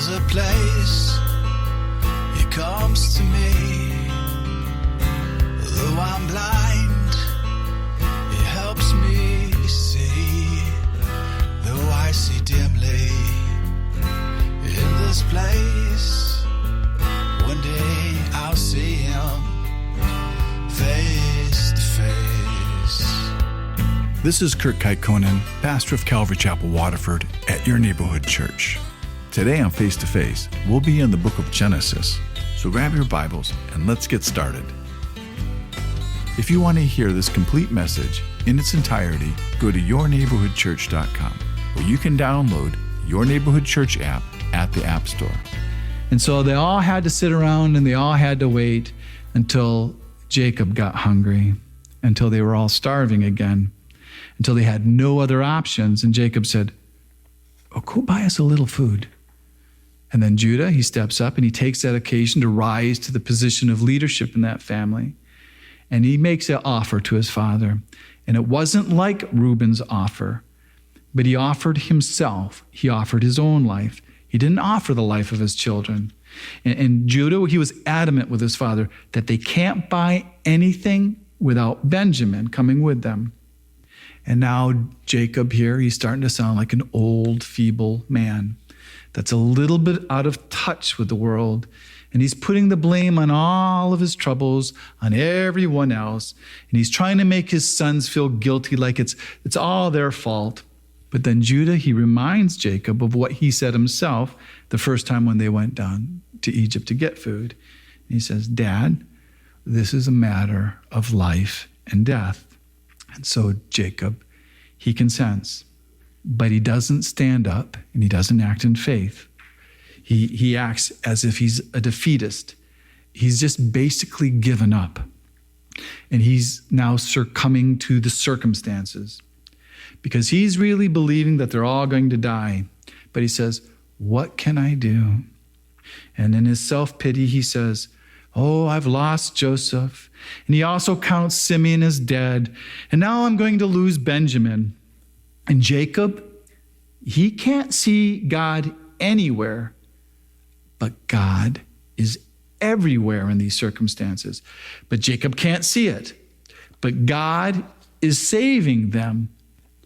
There's a place He comes to me. Though I'm blind, He helps me see. Though I see dimly in this place, one day I'll see Him face to face. This is Kurt Kaikkonen, pastor of Calvary Chapel, Waterford, at your neighborhood church. Today on Face to Face, we'll be in the book of Genesis. So grab your Bibles and let's get started. If you want to hear this complete message in its entirety, go to yourneighborhoodchurch.com, where you can download Your Neighborhood Church app at the App Store. And so they all had to sit around and they all had to wait until Jacob got hungry, until they were all starving again, until they had no other options. And Jacob said, "Oh, go buy us a little food." And then Judah, he steps up and he takes that occasion to rise to the position of leadership in that family. And he makes an offer to his father. And it wasn't like Reuben's offer, but he offered himself. He offered his own life. He didn't offer the life of his children. And Judah, he was adamant with his father that they can't buy anything without Benjamin coming with them. And now Jacob here, he's starting to sound like an old, feeble man that's a little bit out of touch with the world. And he's putting the blame on all of his troubles on everyone else. And he's trying to make his sons feel guilty, like it's all their fault. But then Judah, he reminds Jacob of what he said himself the first time when they went down to Egypt to get food. And he says, "Dad, this is a matter of life and death." And so Jacob, he consents, but he doesn't stand up and he doesn't act in faith. He acts as if he's a defeatist. He's just basically given up. And he's now succumbing to the circumstances because he's really believing that they're all going to die. But he says, "What can I do?" And in his self-pity, he says, "Oh, I've lost Joseph." And he also counts Simeon as dead. And now I'm going to lose Benjamin. And Jacob, he can't see God anywhere, but God is everywhere in these circumstances. But Jacob can't see it. But God is saving them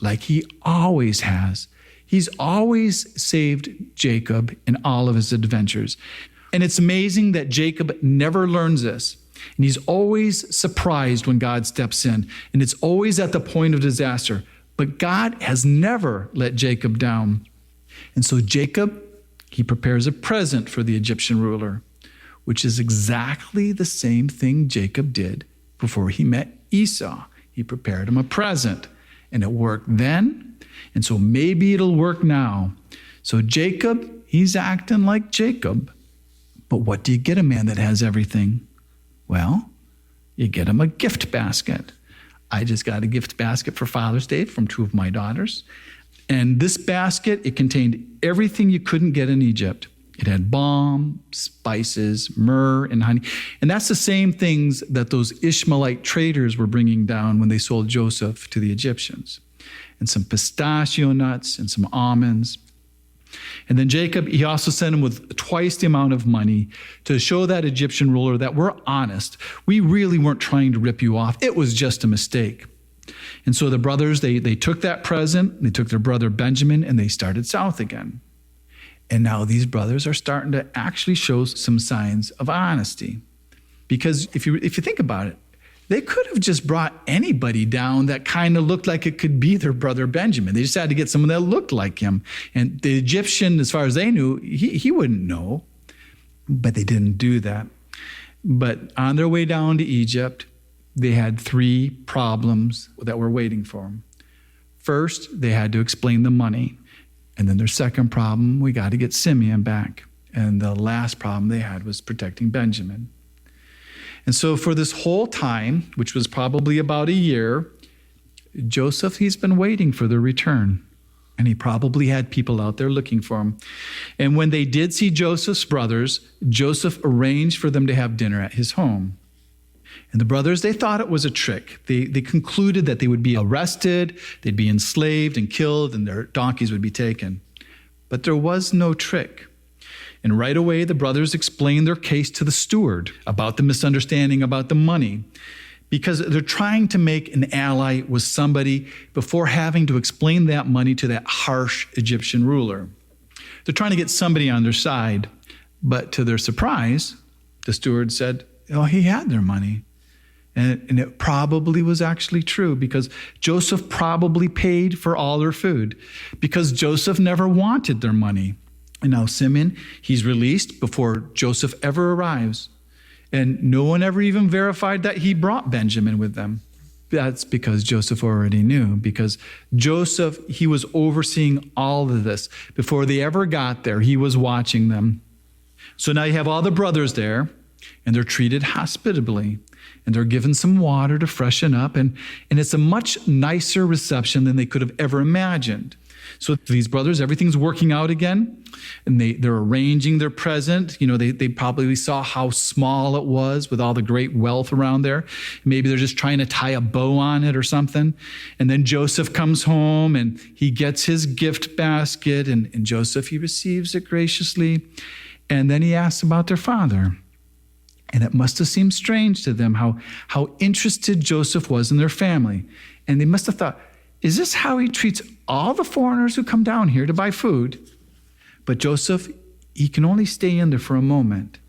like He always has. He's always saved Jacob in all of his adventures. And it's amazing that Jacob never learns this. And he's always surprised when God steps in. And it's always at the point of disaster. But God has never let Jacob down. And so Jacob, he prepares a present for the Egyptian ruler, which is exactly the same thing Jacob did before he met Esau. He prepared him a present. And it worked then. And so maybe it'll work now. So Jacob, he's acting like Jacob. But what do you get a man that has everything? Well, you get him a gift basket. I just got a gift basket for Father's Day from two of my daughters. And this basket, it contained everything you couldn't get in Egypt. It had balm, spices, myrrh, and honey. And that's the same things that those Ishmaelite traders were bringing down when they sold Joseph to the Egyptians. And some pistachio nuts and some almonds. And then Jacob, he also sent him with twice the amount of money to show that Egyptian ruler that we're honest. We really weren't trying to rip you off. It was just a mistake. And so the brothers, they took that present, they took their brother Benjamin, and they started south again. And now these brothers are starting to actually show some signs of honesty. Because if you think about it, they could have just brought anybody down that kind of looked like it could be their brother Benjamin. They just had to get someone that looked like him. And the Egyptian, as far as they knew, he wouldn't know. But they didn't do that. But on their way down to Egypt, they had three problems that were waiting for them. First, they had to explain the money. And then their second problem, we got to get Simeon back. And the last problem they had was protecting Benjamin. And so for this whole time, which was probably about a year, Joseph, he's been waiting for their return. And he probably had people out there looking for him. And when they did see Joseph's brothers, Joseph arranged for them to have dinner at his home. And the brothers, they thought it was a trick. They concluded that they would be arrested, they'd be enslaved and killed, and their donkeys would be taken. But there was no trick. And right away, the brothers explain their case to the steward about the misunderstanding about the money, because they're trying to make an ally with somebody before having to explain that money to that harsh Egyptian ruler. They're trying to get somebody on their side, but to their surprise, the steward said, oh, he had their money. And it probably was actually true, because Joseph probably paid for all their food, because Joseph never wanted their money. And now Simeon, he's released before Joseph ever arrives. And no one ever even verified that he brought Benjamin with them. That's because Joseph already knew, because Joseph, he was overseeing all of this. Before they ever got there, he was watching them. So now you have all the brothers there, and they're treated hospitably, and they're given some water to freshen up, and it's a much nicer reception than they could have ever imagined. So these brothers, everything's working out again, and they're arranging their present. You know, they probably saw how small it was with all the great wealth around there. Maybe they're just trying to tie a bow on it or something. And then Joseph comes home, and he gets his gift basket, and Joseph, he receives it graciously. And then he asks about their father. And it must have seemed strange to them how interested Joseph was in their family. And they must have thought, is this how he treats all the foreigners who come down here to buy food? But Joseph, he can only stay in there for a moment,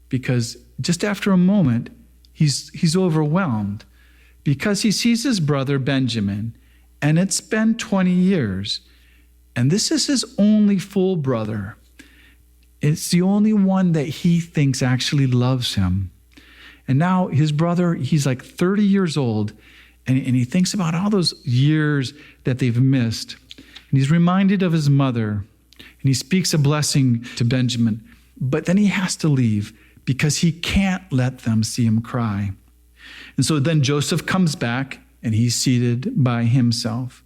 because just after a moment, he's overwhelmed, because he sees his brother Benjamin, and it's been 20 years, and this is his only full brother. It's the only one that he thinks actually loves him. And now his brother, he's like 30 years old, and he thinks about all those years that they've missed. And he's reminded of his mother, and he speaks a blessing to Benjamin. But then he has to leave, because he can't let them see him cry. And so then Joseph comes back, and he's seated by himself.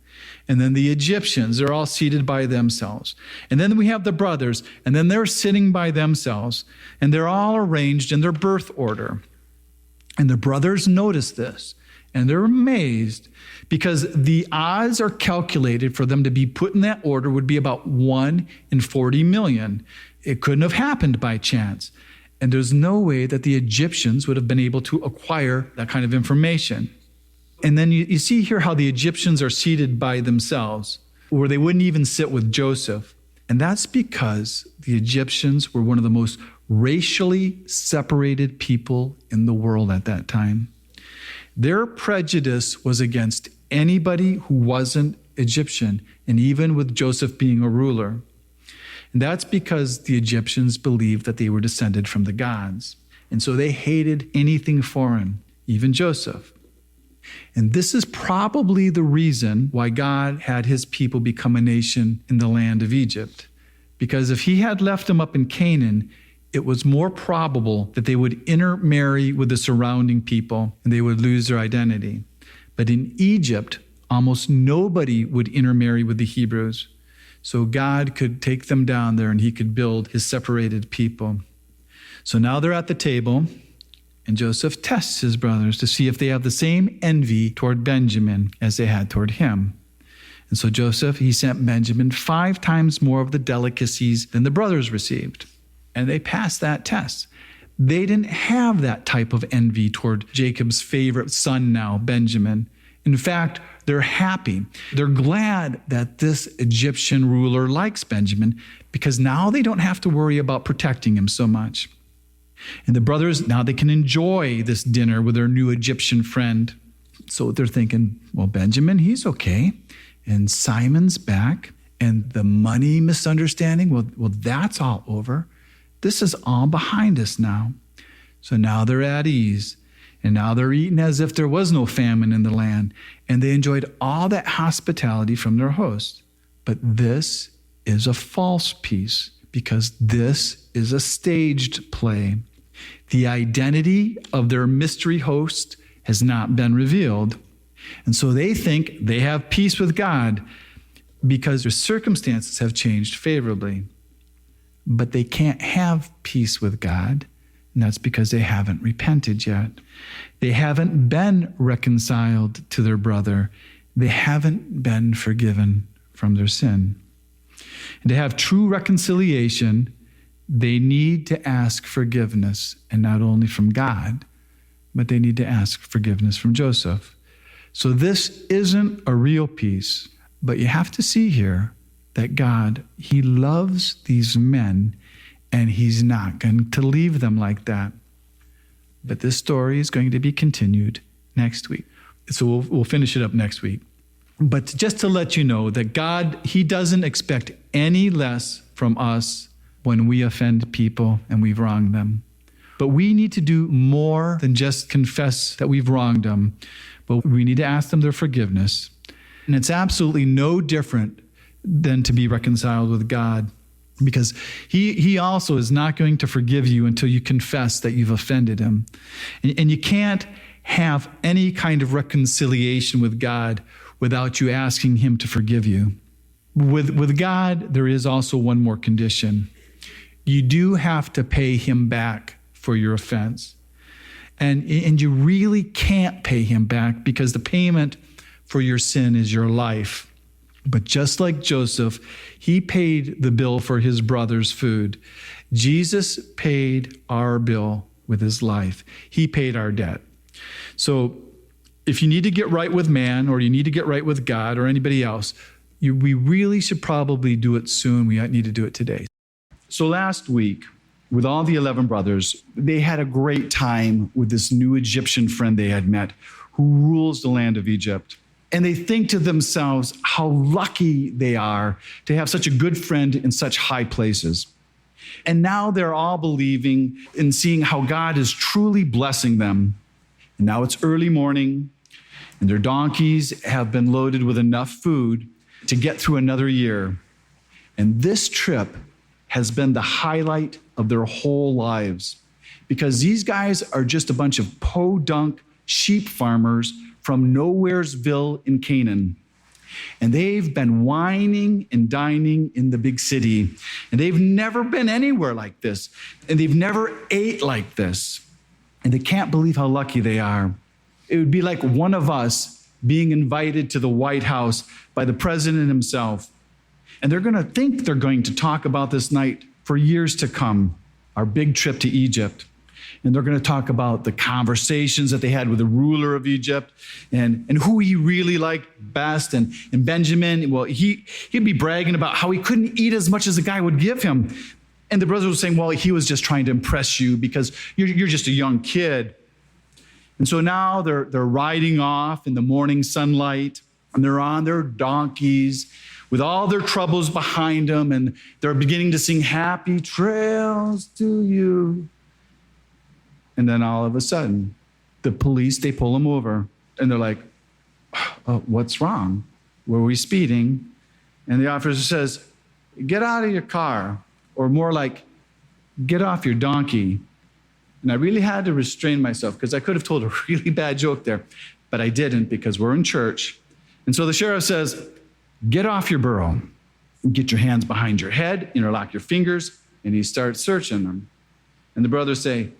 And then the Egyptians, they're all seated by themselves. And then we have the brothers, and then they're sitting by themselves, and they're all arranged in their birth order. And the brothers notice this, and they're amazed, because the odds are calculated for them to be put in that order would be about 1 in 40 million. It couldn't have happened by chance. And there's no way that the Egyptians would have been able to acquire that kind of information. And then you see here how the Egyptians are seated by themselves, where they wouldn't even sit with Joseph. And that's because the Egyptians were one of the most racially separated people in the world at that time. Their prejudice was against anybody who wasn't Egyptian, and even with Joseph being a ruler. And that's because the Egyptians believed that they were descended from the gods. And so they hated anything foreign, even Joseph. And this is probably the reason why God had his people become a nation in the land of Egypt. Because if he had left them up in Canaan, it was more probable that they would intermarry with the surrounding people and they would lose their identity. But in Egypt, almost nobody would intermarry with the Hebrews. So God could take them down there and he could build his separated people. So now they're at the table, and Joseph tests his brothers to see if they have the same envy toward Benjamin as they had toward him. And so Joseph, he sent Benjamin 5 times more of the delicacies than the brothers received. And they passed that test. They didn't have that type of envy toward Jacob's favorite son now, Benjamin. In fact, they're happy. They're glad that this Egyptian ruler likes Benjamin, because now they don't have to worry about protecting him so much. And the brothers, now they can enjoy this dinner with their new Egyptian friend. So they're thinking, well, Benjamin, he's okay. And Simon's back. And the money misunderstanding, well, that's all over. This is all behind us now. So now they're at ease. And now they're eating as if there was no famine in the land. And they enjoyed all that hospitality from their host. But this is a false peace, because this is a staged play. The identity of their mystery host has not been revealed. And so they think they have peace with God because their circumstances have changed favorably. But they can't have peace with God, and that's because they haven't repented yet. They haven't been reconciled to their brother. They haven't been forgiven from their sin. And to have true reconciliation they need to ask forgiveness, and not only from God, but they need to ask forgiveness from Joseph. So this isn't a real peace, but you have to see here that God, he loves these men, and he's not going to leave them like that. But this story is going to be continued next week. So we'll finish it up next week. But just to let you know that God, he doesn't expect any less from us when we offend people and we've wronged them. But we need to do more than just confess that we've wronged them, but we need to ask them their forgiveness. And it's absolutely no different than to be reconciled with God, because he also is not going to forgive you until you confess that you've offended him. And you can't have any kind of reconciliation with God without you asking him to forgive you. With God, there is also one more condition. You do have to pay him back for your offense. And you really can't pay him back because the payment for your sin is your life. But just like Joseph, he paid the bill for his brother's food. Jesus paid our bill with his life. He paid our debt. So if you need to get right with man, or you need to get right with God or anybody else, we really should probably do it soon. We need to do it today. So last week, with all the 11 brothers, they had a great time with this new Egyptian friend they had met who rules the land of Egypt. And they think to themselves how lucky they are to have such a good friend in such high places. And now they're all believing and seeing how God is truly blessing them. And now it's early morning, and their donkeys have been loaded with enough food to get through another year. And this trip has been the highlight of their whole lives, because these guys are just a bunch of podunk sheep farmers from Nowheresville in Canaan. And they've been whining and dining in the big city. And they've never been anywhere like this. And they've never ate like this. And they can't believe how lucky they are. It would be like one of us being invited to the White House by the president himself. And they're going to think they're going to talk about this night for years to come, our big trip to Egypt. And they're going to talk about the conversations that they had with the ruler of Egypt and who he really liked best. And Benjamin, well, he'd be bragging about how he couldn't eat as much as the guy would give him. And the brothers were saying, well, he was just trying to impress you because you're just a young kid. And so now they're riding off in the morning sunlight, and they're on their donkeys with all their troubles behind them, and they're beginning to sing happy trails to you. And then all of a sudden, the police, they pull them over, and they're like, what's wrong? Were we speeding? And the officer says, get out of your car, or more like, get off your donkey. And I really had to restrain myself because I could have told a really bad joke there, but I didn't because we're in church. And so the sheriff says, get off your burro, get your hands behind your head, interlock your fingers, and he starts searching them. And the brothers say,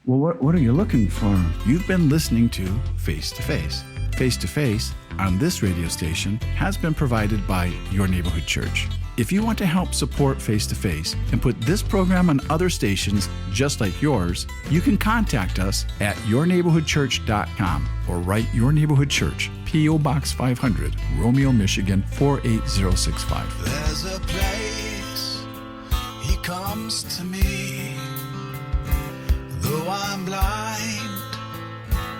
well, what are you looking for? You've been listening to Face to Face. Face to Face on this radio station has been provided by Your Neighborhood Church. If you want to help support Face to Face and put this program on other stations just like yours, you can contact us at yourneighborhoodchurch.com or write Your Neighborhood Church, P.O. Box 500, Romeo, Michigan 48065. There's a place he comes to me. Though I'm blind,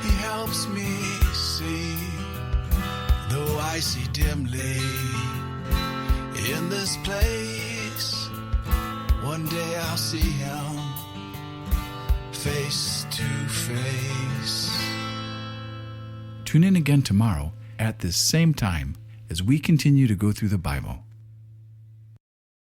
he helps me see. Though I see dimly in this place, one day I'll see him face to face. Tune in again tomorrow at this same time as we continue to go through the Bible.